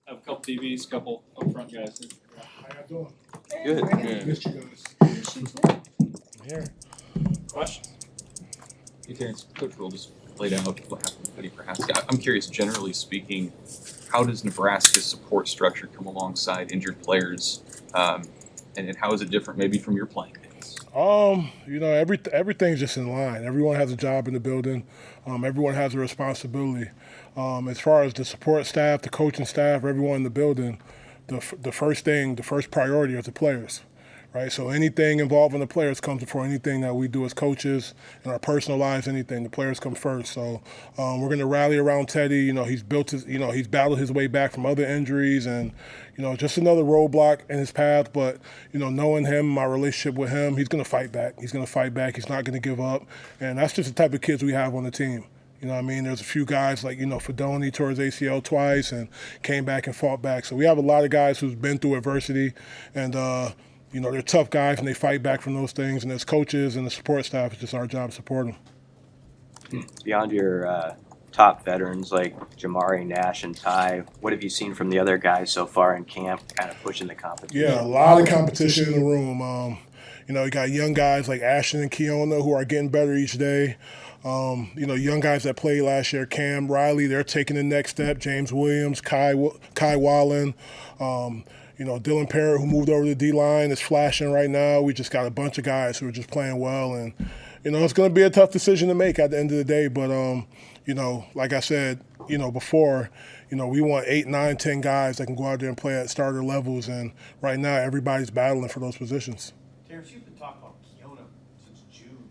I have a couple TVs, couple up front guys. How y'all doing? Good. Good. Missed you guys. Here. Questions? Hey, Terrance, Coach Will just laid out what happened with Buddy Prohaska. I'm curious, generally speaking, how does Nebraska's support structure come alongside injured players, and how is it different maybe from your playing days? Everything's just in line. Everyone has a job in the building. Everyone has a responsibility. As far as the support staff, the coaching staff, everyone in the building, the first priority is the players, right? So anything involving the players comes before anything that we do as coaches in our personal lives. Anything, the players come first. So we're going to rally around Teddy. He's he's battled his way back from other injuries, and just another roadblock in his path. But knowing him, my relationship with him, he's going to fight back. He's going to fight back. He's not going to give up, and that's just the type of kids we have on the team. You know what I mean? There's a few guys like, Fedoni tore his ACL twice and came back and fought back. So we have a lot of guys who've been through adversity, and they're tough guys and they fight back from those things. And as coaches and the support staff, it's just our job to support them. Beyond your top veterans like Jamari, Nash, and Ty, what have you seen from the other guys so far in camp, kind of pushing the competition? Yeah, a lot of competition in the room. You got young guys like Ashton and Keona who are getting better each day. Young guys that played last year, Cam, Riley, they're taking the next step. James Williams, Kai Wallen, Dylan Parrott, who moved over to the D-line, is flashing right now. We just got a bunch of guys who are just playing well. And, it's going to be a tough decision to make at the end of the day. But, like I said, before, we want 8, 9, 10 guys that can go out there and play at starter levels. And right now, everybody's battling for those positions. Terrance, you've been talking about Keona since June.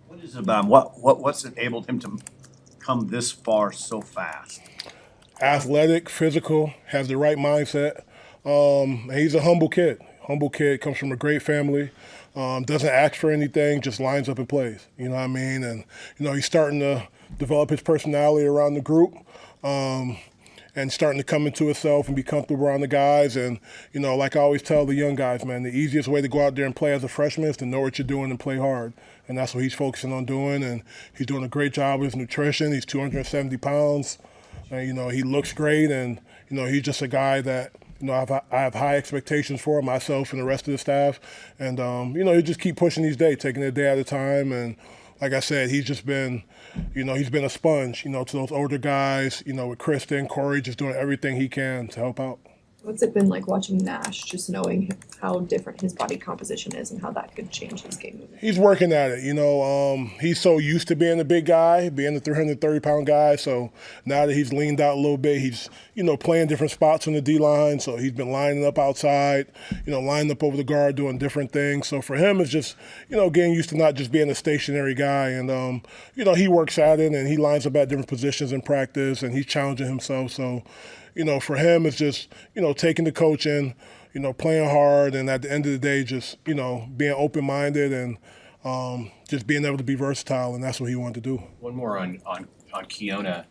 What is it about him? What's enabled him to come this far so fast? Athletic, physical, has the right mindset. He's a humble kid. Comes from a great family. Doesn't ask for anything, just lines up and plays. You know what I mean? And he's starting to develop his personality around the group. And starting to come into himself and be comfortable around the guys. And, like I always tell the young guys, man, the easiest way to go out there and play as a freshman is to know what you're doing and play hard. And that's what he's focusing on doing. And he's doing a great job with his nutrition. He's 270 pounds. And, he looks great. And, he's just a guy that, I have high expectations for myself and the rest of the staff. And, he just keep pushing each day, taking it a day at a time. And, like I said, he's just been, he's been a sponge, to those older guys, with Kristen, Corey, just doing everything he can to help out. What's it been like watching Nash, just knowing how different his body composition is and how that could change his game? He's working at it, he's so used to being a big guy, being the 330-pound guy, so now that he's leaned out a little bit, he's, playing different spots on the D-line, so he's been lining up outside, lining up over the guard, doing different things. So for him, it's just, getting used to not just being a stationary guy, and, he works at it, and he lines up at different positions in practice, and he's challenging himself, so for him, it's just, taking the coaching, playing hard, and at the end of the day, just, being open-minded and just being able to be versatile, and that's what he wanted to do. One more on Keona.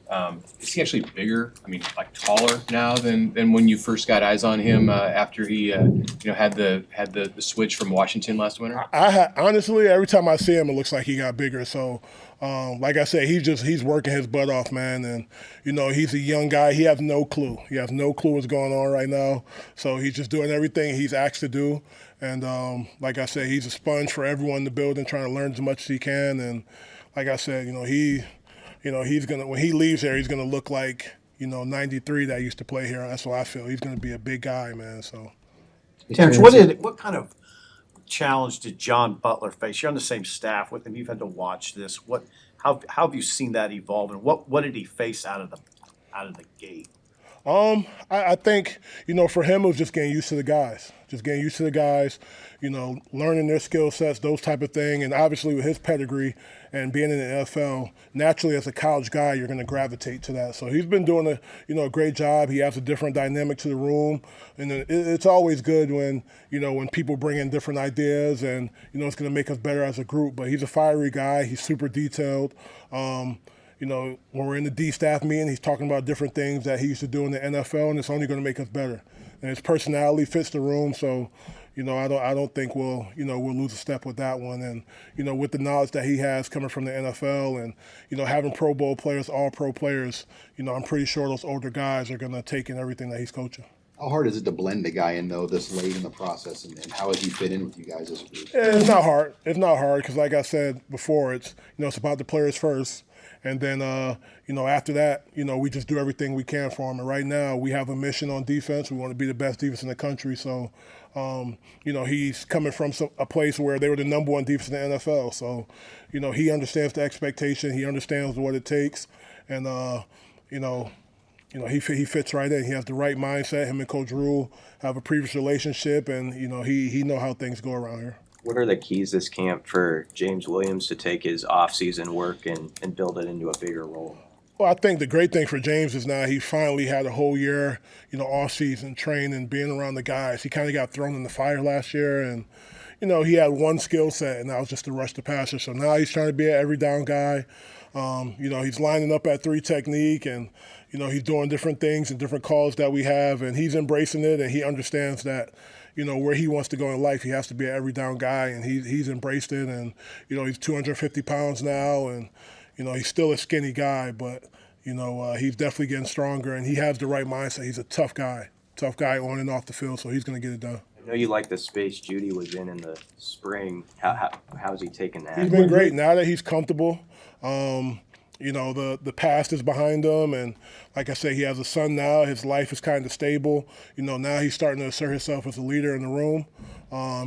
Is he actually bigger? I mean, like taller now than when you first got eyes on him after he had the switch from Washington last winter? Honestly, every time I see him, it looks like he got bigger. So, like I said, he's working his butt off, man. And he's a young guy. He has no clue. He has no clue what's going on right now. So he's just doing everything he's asked to do. And like I said, he's a sponge for everyone in the building, trying to learn as much as he can. And like I said, he's gonna, when he leaves here, he's gonna look like 93 that used to play here. That's what I feel. He's gonna be a big guy, man. So, Terrance, what kind of challenge did John Butler face? You're on the same staff with him. You've had to watch this. How have you seen that evolve, and what did he face out of the gate? I think, for him, it was just getting used to the guys. Learning their skill sets, those type of thing. And obviously with his pedigree and being in the NFL, naturally as a college guy, you're going to gravitate to that. So he's been doing a great job. He has a different dynamic to the room. And it's always good when people bring in different ideas and, it's going to make us better as a group. But he's a fiery guy. He's super detailed. When we're in the D staff meeting, he's talking about different things that he used to do in the NFL, and it's only going to make us better. and his personality fits the room. So, I don't think we'll lose a step with that one. And with the knowledge that he has coming from the NFL, and having Pro Bowl players, all pro players, I'm pretty sure those older guys are going to take in everything that he's coaching. How hard is it to blend a guy in, though, this late in the process, and how has he fit in with you guys as a group? Yeah, it's not hard. It's not hard because, like I said before, it's about the players first, and then after that, we just do everything we can for him. And right now, we have a mission on defense. We want to be the best defense in the country. So, he's coming from a place where they were the number one defense in the NFL. So, he understands the expectation. He understands what it takes, and he fits right in. He has the right mindset. Him and Coach Rule have a previous relationship, and he know how things go around here. What are the keys this camp for James Williams to take his off-season work and build it into a bigger role? Well, I think the great thing for James is now he finally had a whole year, off season training, being around the guys. He kind of got thrown in the fire last year, and he had one skill set, and that was just to rush the passer. So now he's trying to be an every down guy. He's lining up at 3 technique, and he's doing different things and different calls that we have, and he's embracing it, and he understands that where he wants to go in life, he has to be an every down guy, and he's embraced it. And he's 250 pounds now, and he's still a skinny guy, but he's definitely getting stronger, and he has the right mindset. He's a tough guy on and off the field, so he's going to get it done. I know you like the space Judy was in the spring. How's he taking that? He's been great now that he's comfortable. The past is behind him, and like I say, he has a son now. His life is kind of stable. Now he's starting to assert himself as a leader in the room.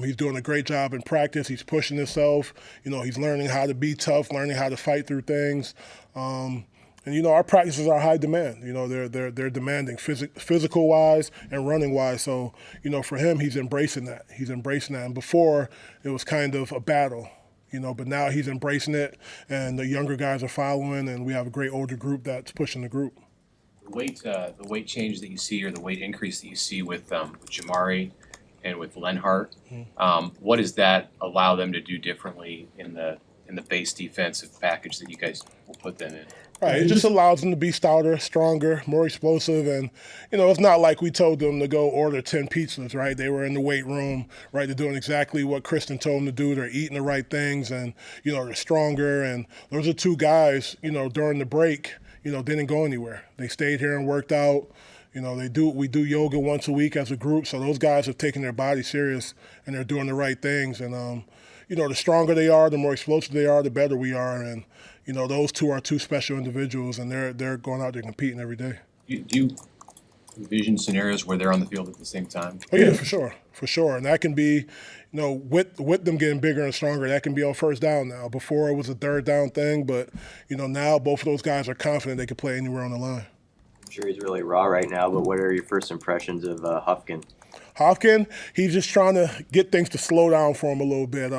He's doing a great job in practice. He's pushing himself. He's learning how to be tough, learning how to fight through things. And our practices are high demand. They're demanding physical wise and running wise. So for him, he's embracing that. And before it was kind of a battle. But now he's embracing it, and the younger guys are following, and we have a great older group that's pushing the group. The weight change that you see, or the weight increase that you see with Jamari and with Lenhart, what does that allow them to do differently in the base defensive package that you guys will put them in? Right, it just allows them to be stouter, stronger, more explosive, and it's not like we told them to go order 10 pizzas, right? They were in the weight room, right? They're doing exactly what Kristen told them to do. They're eating the right things, and they're stronger. And those are 2 guys, during the break, didn't go anywhere. They stayed here and worked out. We do yoga once a week as a group, so those guys have taken their body serious, and they're doing the right things. And the stronger they are, the more explosive they are, the better we are. And those 2 are 2 special individuals, and they're going out there competing every day. Do you envision scenarios where they're on the field at the same time? Oh yeah, for sure, and that can be, with them getting bigger and stronger, that can be on first down now. Before it was a third down thing, but now both of those guys are confident they can play anywhere on the line. I'm sure he's really raw right now, but what are your first impressions of Hufkin? Hofkin, he's just trying to get things to slow down for him a little bit.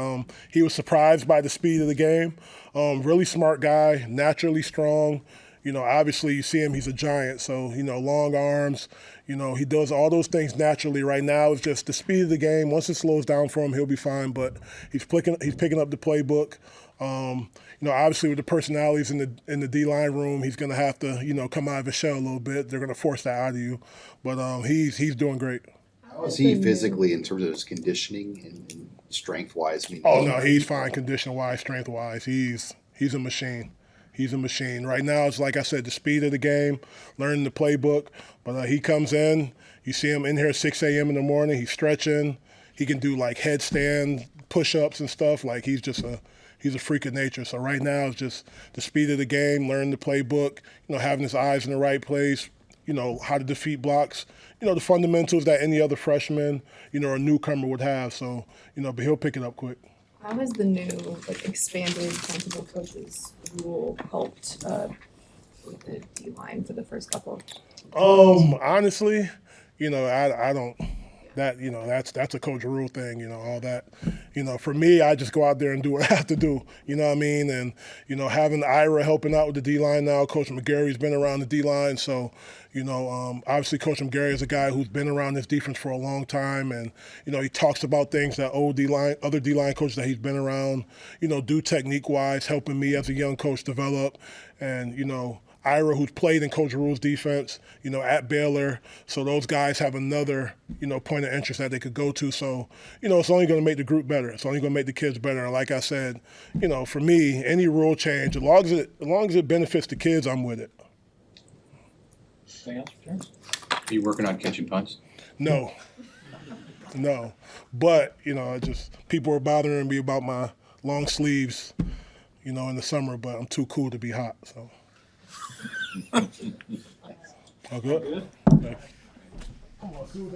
He was surprised by the speed of the game. Really smart guy, naturally strong. Obviously you see him, he's a giant, so, long arms. He does all those things naturally. Right now it's just the speed of the game. Once it slows down for him, he'll be fine, but he's picking up the playbook. Obviously with the personalities in the D-line room, he's going to have to, come out of his shell a little bit. They're going to force that out of you, but he's doing great. How is he physically in terms of his conditioning and strength-wise? Oh, no, he's fine condition-wise, strength-wise. He's a machine. He's a machine. Right now, it's like I said, the speed of the game, learning the playbook. But he comes in, you see him in here at 6 a.m. in the morning. He's stretching. He can do, headstand push-ups and stuff. He's a freak of nature. So right now, it's just the speed of the game, learning the playbook, having his eyes in the right place, how to defeat blocks, the fundamentals that any other freshman, or a newcomer would have. So, but he'll pick it up quick. How has the new expanded countable coaches rule helped with the D-line for the first couple? Honestly, I don't. That's a Coach Rule thing, all that. For me, I just go out there and do what I have to do, you know what I mean? And, having Ira helping out with the D-line now, Coach McGarry's been around the D-line, so, obviously Coach McGarry is a guy who's been around this defense for a long time, and, he talks about things that other D-line coaches that he's been around, do technique-wise, helping me as a young coach develop. And, Ira, who's played in Coach Rule's defense, at Baylor. So those guys have another, point of interest that they could go to. So, it's only going to make the group better. It's only going to make the kids better. And like I said, for me, any rule change, as long as it benefits the kids, I'm with it. Anything else, Terrance? Are you working on catching punts? No. But, people are bothering me about my long sleeves, in the summer, but I'm too cool to be hot, so. All good? Thank you.